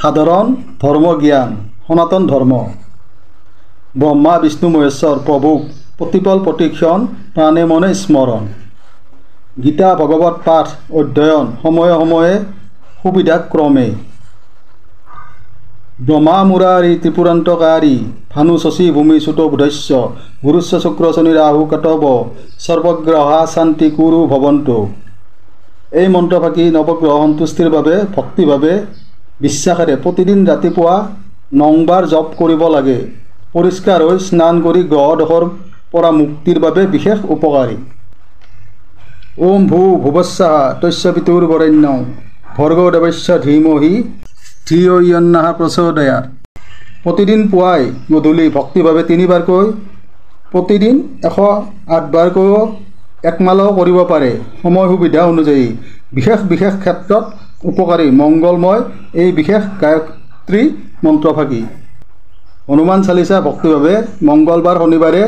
সাধাৰণ ধৰ্মজ্ঞান সনাতন ধৰ্ম ব্ৰহ্মা বিষ্ণু মহেশ্বৰ প্ৰভুক প্ৰতিপল প্ৰতিক্ষণ প্ৰাণে মনে স্মৰণ গীতা ভগৱত পাঠ অধ্যয়ন সময়ে সময়ে সুবিধাক্ৰমে ব্ৰহ্মা মুৰাৰী ত্ৰিপুৰান্তকাৰী ভানু শশী ভূমি চুত বুধস্য গুৰুস্ব শুক্ৰ শনি ৰাহু কটব সৰ্বগ্ৰহা শান্তি কুৰু ভৱন্তু। এই মন্ত্ৰফাঁকি নৱগ্ৰহ সন্তুষ্টিৰ বাবে ভক্তিভাৱে বিশ্বাসেৰে প্ৰতিদিন ৰাতিপুৱা 9 বাৰ জপ কৰিব লাগে। পৰিষ্কাৰ হৈ স্নান কৰি গ্ৰহদোষৰ পৰা মুক্তিৰ বাবে বিশেষ উপকাৰী। ওম ভূ ভুৱস্বাহা তস্য পিতুৰ্বৰেণ্যং ভৰ্গো দেৱস্য ধীমহি ধিয়ো য়ো নঃ প্ৰচোদয়াৎ। প্ৰতিদিন পুৱাই গধূলি ভক্তিভাৱে 3 বাৰকৈ প্ৰতিদিন 108 বাৰকৈও একমালাও কৰিব পাৰে। সময় সুবিধা অনুযায়ী বিশেষ বিশেষ ক্ষেত্ৰত উপকাৰী মংগলময় এই বিশেষ গায়ত্ৰী মন্ত্ৰফাঁকি। হনুমান চালিচা ভক্তিভাৱে মংগলবাৰ শনিবাৰে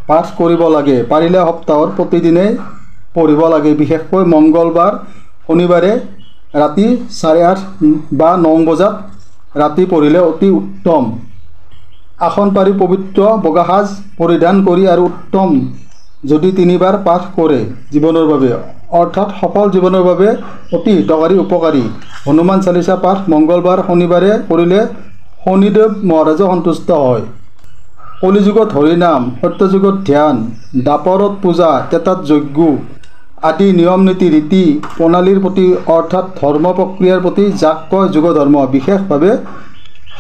পাঠ কৰিব লাগে। পাৰিলে সপ্তাহৰ প্ৰতিদিনে পঢ়িব লাগে। বিশেষকৈ মংগলবাৰ শনিবাৰে ৰাতি 8:30 বা 9 বজাত ৰাতি পঢ়িলে অতি উত্তম। আসন পাৰি পবিত্ৰ বগা সাজ পৰিধান কৰি আৰু উত্তম যদি 3 বাৰ পাঠ কৰে জীৱনৰ বাবে অৰ্থাৎ সফল জীৱনৰ বাবে অতি হিতকাৰী উপকাৰী। হনুমান চালিচা পাঠ মংগলবাৰ শনিবাৰে কৰিলে শনিদেৱ মহাৰাজো সন্তুষ্ট হয়। কলিযুগত হৰিনাম, সত্যযুগত ধ্যান, দাপৰত পূজা, তেতাত যজ্ঞ আদি নিয়ম নীতি ৰীতি প্ৰণালীৰ প্ৰতি অৰ্থাৎ ধৰ্ম প্ৰক্ৰিয়াৰ প্ৰতি যাক কয় যুগ ধৰ্ম বিশেষভাৱে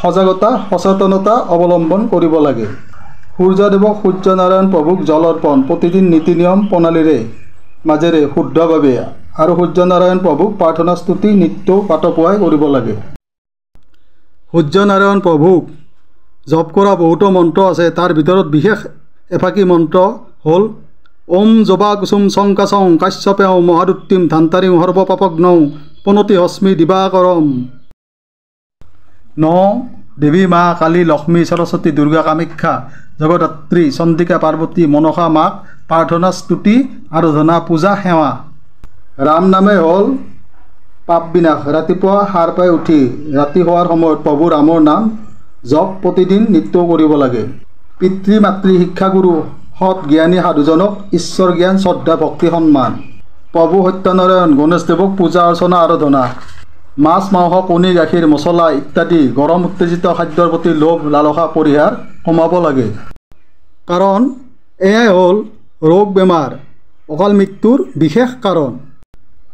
সজাগতা সচেতনতা অৱলম্বন কৰিব লাগে। সূৰ্যদেৱক সূৰ্যনাৰায়ণ প্ৰভুক জল অৰ্পণ প্ৰতিদিন নীতি নিয়ম প্ৰণালীৰে মাজেৰে শুদ্ধভাৱে আৰু সূৰ্যনাৰায়ণ প্ৰভুক প্ৰাৰ্থনা স্তুতি নিত্যও প্ৰাতঃপুৱাই কৰিব লাগে। সূৰ্যনাৰায়ণ প্ৰভুক জপ কৰা বহুতো মন্ত্ৰ আছে। তাৰ ভিতৰত বিশেষ এফাকি মন্ত্ৰ হ'ল ওম জবা কুসুম শংকাচং কাশ্যপেয় মহাদুত্তিম ধান্তাৰিং সৰ্বপাপগ্নৌ পনতি হস্মি দিবাকৰম। দেৱী মা কালী লক্ষ্মী সৰস্বতী দুৰ্গা কামাখ্যা জগদ্ধাত্ৰী চণ্ডিকা পাৰ্বতী মনসা মাক প্ৰাৰ্থনা স্তুতি আৰাধনা পূজা সেৱা। ৰাম নামে হ'ল পাপ বিনাশ। ৰাতিপুৱা সাৰ পাই উঠি ৰাতি শোৱাৰ সময়ত প্ৰভু ৰামৰ নাম জপ প্ৰতিদিন নিত্যও কৰিব লাগে। পিতৃ মাতৃ শিক্ষাগুৰু সৎ জ্ঞানী সাধুজনক ঈশ্বৰ জ্ঞান শ্ৰদ্ধা ভক্তি সন্মান। প্ৰভু সত্যনাৰায়ণ গণেশদেৱক পূজা অৰ্চনা আৰাধনা। মাছ মাংস কণী গাখীৰ মছলা ইত্যাদি গৰম উত্তেজিত খাদ্যৰ প্ৰতি লোভ লালসা পৰিহাৰ কমাব লাগে। কাৰণ এয়াই হ'ল ৰোগ বেমাৰ অকাল মৃত্যুৰ বিশেষ কাৰণ।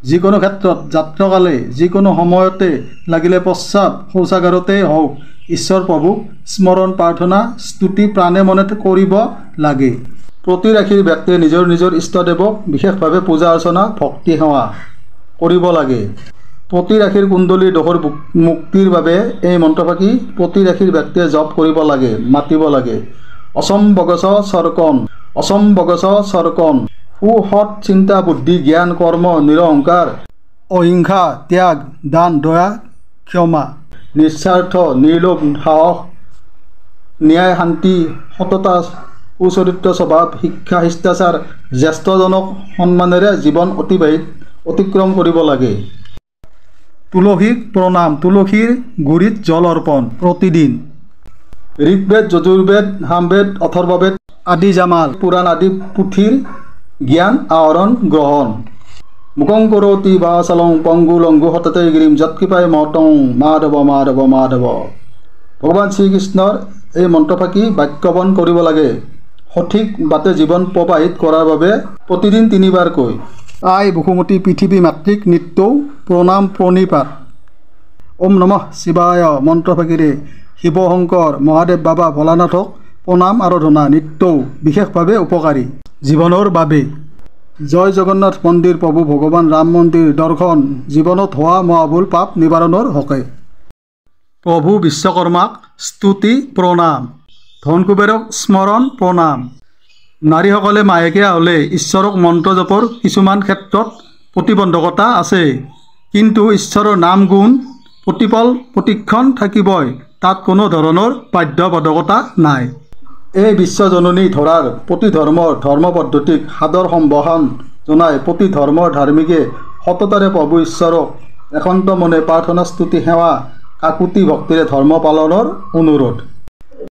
যিকোনো ক্ষেত্ৰত যাত্ৰাকালে যিকোনো সময়তে লাগিলে প্ৰস্ৰাৱ শৌচাগাৰতেই হওক ঈশ্বৰ প্ৰভুক স্মৰণ প্ৰাৰ্থনা স্তুতি প্ৰাণে মনে কৰিব লাগে। প্ৰতি ৰাশিৰ ব্যক্তিয়ে নিজৰ নিজৰ ইষ্টদেৱক বিশেষভাৱে পূজা অৰ্চনা ভক্তি সেৱা কৰিব লাগে। প্ৰতি ৰাশিৰ কুণ্ডলীৰ দোষৰ মুক্তিৰ বাবে এই মন্ত্ৰফাঁকি প্ৰতি ৰাশিৰ ব্যক্তিয়ে জপ কৰিব লাগে মাতিব লাগে। অচম বগচ চৰ্কন অচম বগচ চৰ্কন সুসৎ চিন্তা বুদ্ধি জ্ঞান কৰ্ম নিৰহংকাৰ অহিংসা ত্যাগ দান দয়া ক্ষমা নিস্বাৰ্থ নিৰ্লোভ সাহস ন্যায় শান্তি সততা সুচৰিত্ৰ স্বভাৱ শিক্ষা শিষ্টাচাৰ জ্যেষ্ঠজনক সন্মানেৰে জীৱন অতিক্ৰম কৰিব লাগে। তুলসীক প্ৰণাম তুলসীৰ গুৰিত জল অৰ্পণ প্ৰতিদিন। ঋগ্বেদ যজুৰ্বেদ সামবেদ অথৰ্ববেদ আদি জামাল পুৰাণ আদি পুথিৰ জ্ঞান আহৰণ গ্ৰহণ। মুখং কৰোতি বাচালং পংগু লংগু সততে গিৰিম যৎকৃপাই মহতং মাধৱ মাধৱ মাধৱ। ভগৱান শ্ৰীকৃষ্ণৰ এই মন্ত্ৰফাঁকি বাক্যবন কৰিব লাগে। সঠিক বাটে জীৱন প্ৰবাহিত কৰাৰ বাবে প্ৰতিদিন 3 বাৰকৈ। আই বসুমতী পৃথিৱী মাতৃক নিত্যও প্ৰণাম প্ৰণিপাত। ওম নমঃ শিৱায় মন্ত্ৰফাঁকিৰে শিৱ শংকৰ মহাদেৱ বাবা ভোলানাথক প্ৰণাম আৰাধনা নিত্যও বিশেষভাৱে উপকাৰী জীৱনৰ বাবে। জয় জগন্নাথ মন্দিৰ প্ৰভু ভগৱান ৰাম মন্দিৰ দৰ্শন জীৱনত হোৱা মহাভুল পাপ নিবাৰণৰ হকে। প্ৰভু বিশ্বকৰ্মাক স্তুতি প্ৰণাম ধন কুবেৰক স্মৰণ প্ৰণাম। নাৰীসকলে মাহেকীয়া হ'লে ঈশ্বৰক মন্ত্ৰ জপৰ কিছুমান ক্ষেত্ৰত প্ৰতিবন্ধকতা আছে। কিন্তু ঈশ্বৰৰ নাম গুণ প্ৰতিপল প্ৰতিক্ষণ থাকিবই তাত কোনো ধৰণৰ বাধ্যবাধকতা নাই। এই বিশ্বজননী ধৰাৰ প্ৰতি ধৰ্মৰ ধৰ্ম পদ্ধতিক সাদৰ সম্ভাষণ জনাই প্ৰতি ধৰ্মৰ ধাৰ্মিকে সততাৰে প্ৰভু ঈশ্বৰক একান্ত মনে প্ৰাৰ্থনা স্তুতি সেৱা কাকুতি ভক্তিৰে ধৰ্ম পালনৰ অনুৰোধ।